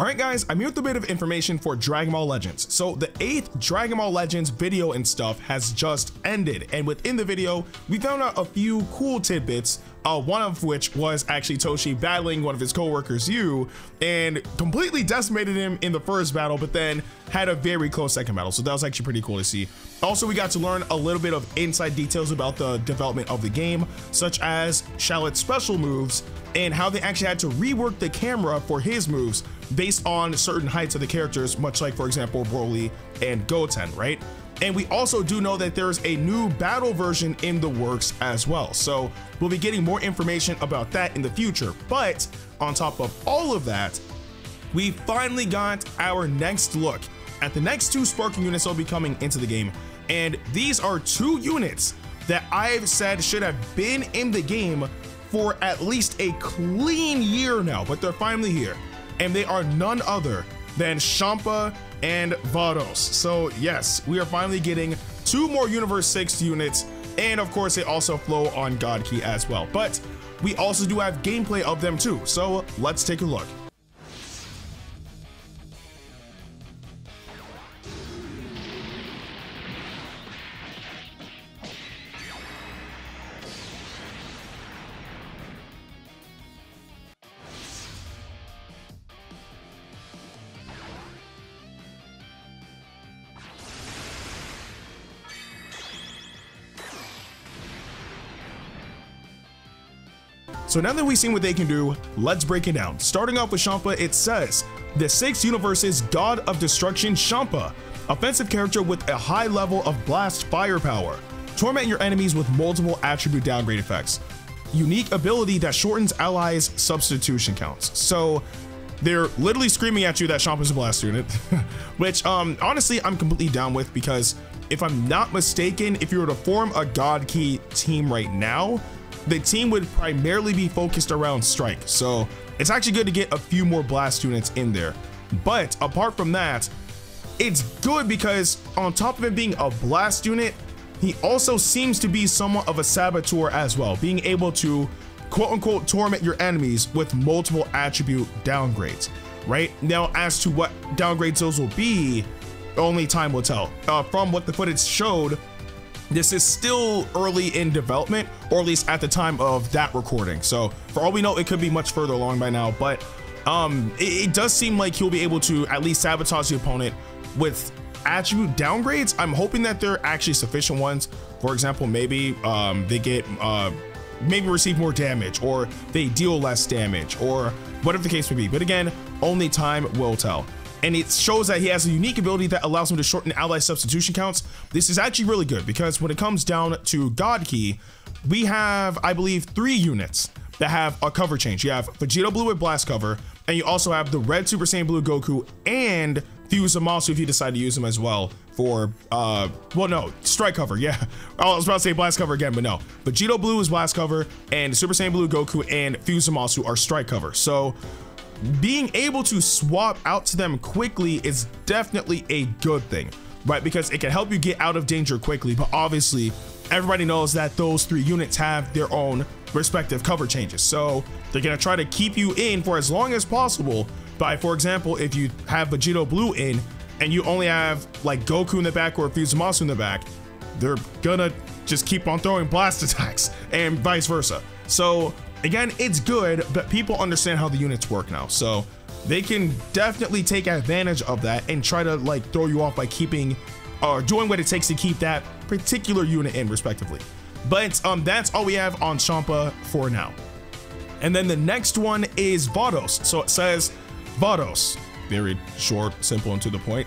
Alright guys, I'm here with a bit of information for Dragon Ball Legends. So the 8th Dragon Ball Legends video and stuff has just ended, and within the video we found out a few cool tidbits, one of which was actually Toshi battling one of his co-workers, Yu, and completely decimated him in the first battle, but then had a very close second battle, so that was actually pretty cool to see. Also, we got to learn a little bit of inside details about the development of the game, such as Shallot's special moves and how they actually had to rework the camera for his moves based on certain heights of the characters, much like, for example, Broly and Goten, right? And we also do know that there's a new battle version in the works as well. So we'll be getting more information about that in the future. But on top of all of that, we finally got our next look at the next 2 sparking units that will be coming into the game. And these are 2 units that I've said should have been in the game for at least a clean year now, but they're finally here. And they are none other than Champa and Vados. So yes, we are finally getting 2 more Universe 6 units, and of course they also flow on God Key as well. But we also do have gameplay of them too, so let's take a look. So now that we've seen what they can do, let's break it down. Starting off with Champa, it says, the 6th universe's God of Destruction Champa, offensive character with a high level of blast firepower. Torment your enemies with multiple attribute downgrade effects. Unique ability that shortens allies' substitution counts. So they're literally screaming at you that Champa's a blast unit, which honestly I'm completely down with, because if I'm not mistaken, if you were to form a God Key team right now, the team would primarily be focused around strike. So it's actually good to get a few more blast units in there. But apart from that, it's good because on top of it being a blast unit, he also seems to be somewhat of a saboteur as well, being able to quote unquote torment your enemies with multiple attribute downgrades. Right now, as to what downgrades those will be, only time will tell. From what the footage showed, this is still early in development, or at least at the time of that recording. So for all we know, it could be much further along by now, but it does seem like he'll be able to at least sabotage the opponent with attribute downgrades. I'm hoping that they're actually sufficient ones. For example, maybe they get maybe receive more damage, or they deal less damage, or whatever the case may be. But again, only time will tell. And it shows that he has a unique ability that allows him to shorten ally substitution counts. This is actually really good, because when it comes down to God Key, we have, I believe, 3 units that have a cover change. You have Vegeta Blue with blast cover, and you also have the red Super Saiyan Blue Goku and Fuse Zamasu if you decide to use them as well for, well, no, strike cover, yeah. I was about to say blast cover again, but no. Vegeta Blue is blast cover, and Super Saiyan Blue Goku and Fuse Zamasu are strike cover. So being able to swap out to them quickly is definitely a good thing, right? Because it can help you get out of danger quickly, but obviously everybody knows that those 3 units have their own respective cover changes. So they're gonna try to keep you in for as long as possible by, for example, if you have Vegeta Blue in and you only have like Goku in the back or Fuzamasu in the back, they're gonna just keep on throwing blast attacks and vice versa. So again, it's good, but people understand how the units work now, so they can definitely take advantage of that and try to like throw you off by keeping or doing what it takes to keep that particular unit in, respectively. But that's all we have on Champa for now. And then the next one is Vados. So it says Vados, very short, simple, and to the point.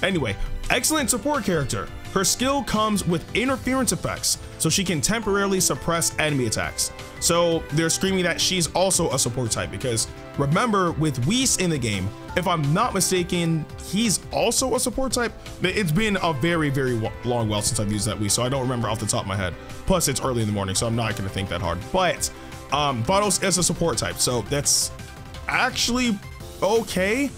Anyway, excellent support character. Her skill comes with interference effects, so she can temporarily suppress enemy attacks. So they're screaming that she's also a support type, because remember, with Whis in the game, if I'm not mistaken, he's also a support type. It's been a very, very long while since I've used that Whis, so I don't remember off the top of my head. Plus, it's early in the morning, so I'm not going to think that hard. But Vados is a support type, so that's actually okay.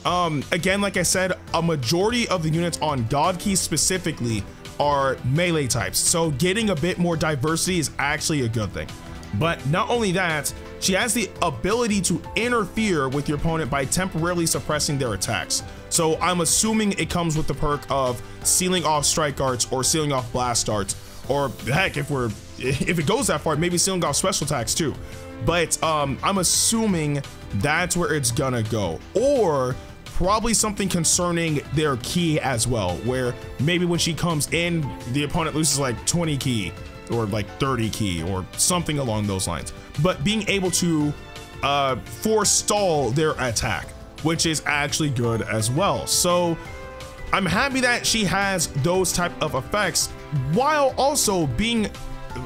Again, like I said, a majority of the units on God Key specifically are melee types, so getting a bit more diversity is actually a good thing. But not only that, she has the ability to interfere with your opponent by temporarily suppressing their attacks. So I'm assuming it comes with the perk of sealing off strike arts or sealing off blast arts, or heck, if it goes that far, maybe sealing off special attacks too. But I'm assuming that's where it's gonna go, or probably something concerning their ki as well, where maybe when she comes in, the opponent loses like 20 ki or like 30 ki or something along those lines. But being able to forestall their attack, which is actually good as well. So I'm happy that she has those type of effects, while also being,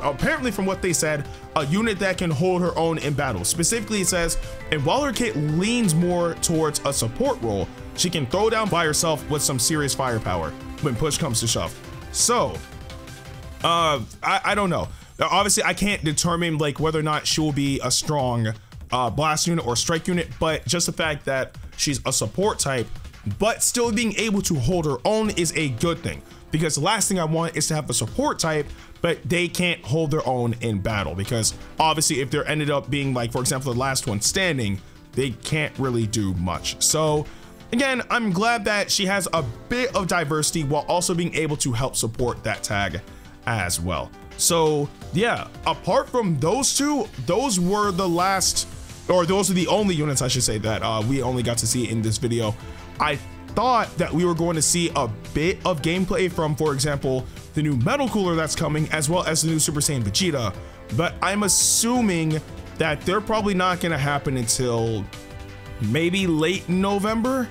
apparently from what they said, a unit that can hold her own in battle. Specifically, it says, and while her kit leans more towards a support role, she can throw down by herself with some serious firepower when push comes to shove. So, I don't know. Now, obviously, I can't determine like whether or not she will be a strong blast unit or strike unit, but just the fact that she's a support type, but still being able to hold her own is a good thing. Because the last thing I want is to have a support type, but they can't hold their own in battle, because obviously if they're ended up being like, for example, the last one standing, they can't really do much. So again, I'm glad that she has a bit of diversity while also being able to help support that tag as well. So yeah, apart from those two, those were the last, or those are the only units I should say that we only got to see in this video. I thought that we were going to see a bit of gameplay from, for example, the new metal cooler that's coming, as well as the new Super Saiyan Vegeta, but I'm assuming that they're probably not going to happen until maybe late November.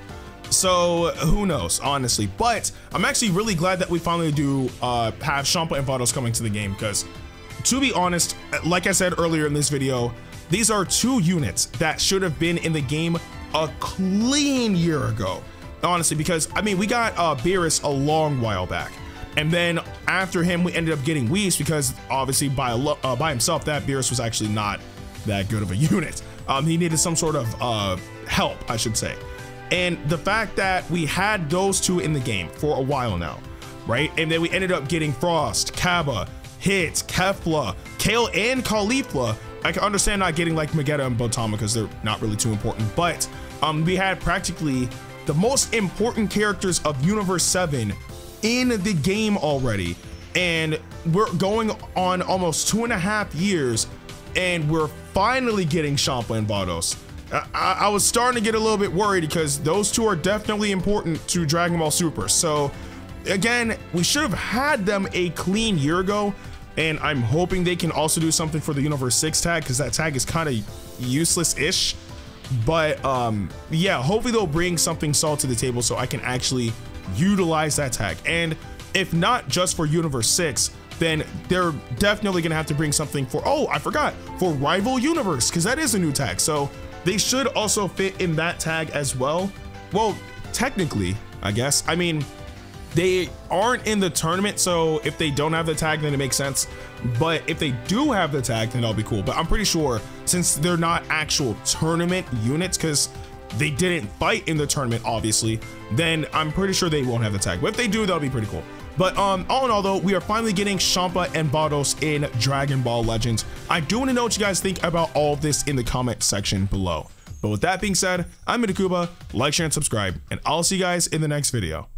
So who knows, honestly. But I'm actually really glad that we finally do have Champa and Vados coming to the game, because to be honest, like I said earlier in this video, these are two units that should have been in the game a clean year ago, honestly, because I mean, we got Beerus a long while back, and then after him we ended up getting Whis, because obviously by himself that Beerus was actually not that good of a unit. He needed some sort of help, I should say. And the fact that we had those two in the game for a while now, right? And then we ended up getting Frost, KAUBA, Hit, Kefla, Kale, and Caulifla. I can understand not getting like Magetta and Botama because they're not really too important, but we had practically the most important characters of Universe 7 in the game already, and we're going on almost 2.5 years, and we're finally getting Champa and Vados. I was starting to get a little bit worried because those two are definitely important to Dragon Ball Super. So again, we should have had them a clean year ago, and I'm hoping they can also do something for the Universe 6 tag, because that tag is kind of useless-ish. But yeah, hopefully they'll bring something solid to the table so I can actually utilize that tag. And if not just for Universe 6, then they're definitely gonna have to bring something for, oh, I forgot, for Rival Universe, because that is a new tag. So they should also fit in that tag as well. Well, technically, I guess. I mean, they aren't in the tournament, so if they don't have the tag, then it makes sense. But if they do have the tag, then that'll be cool. But I'm pretty sure, since they're not actual tournament units, because they didn't fight in the tournament, obviously, then I'm pretty sure they won't have the tag. But if they do, that'll be pretty cool. But all in all, though, we are finally getting Champa and Vados in Dragon Ball Legends. I do want to know what you guys think about all of this in the comment section below. But with that being said, I'm Ndukauba. Like, share, and subscribe, and I'll see you guys in the next video.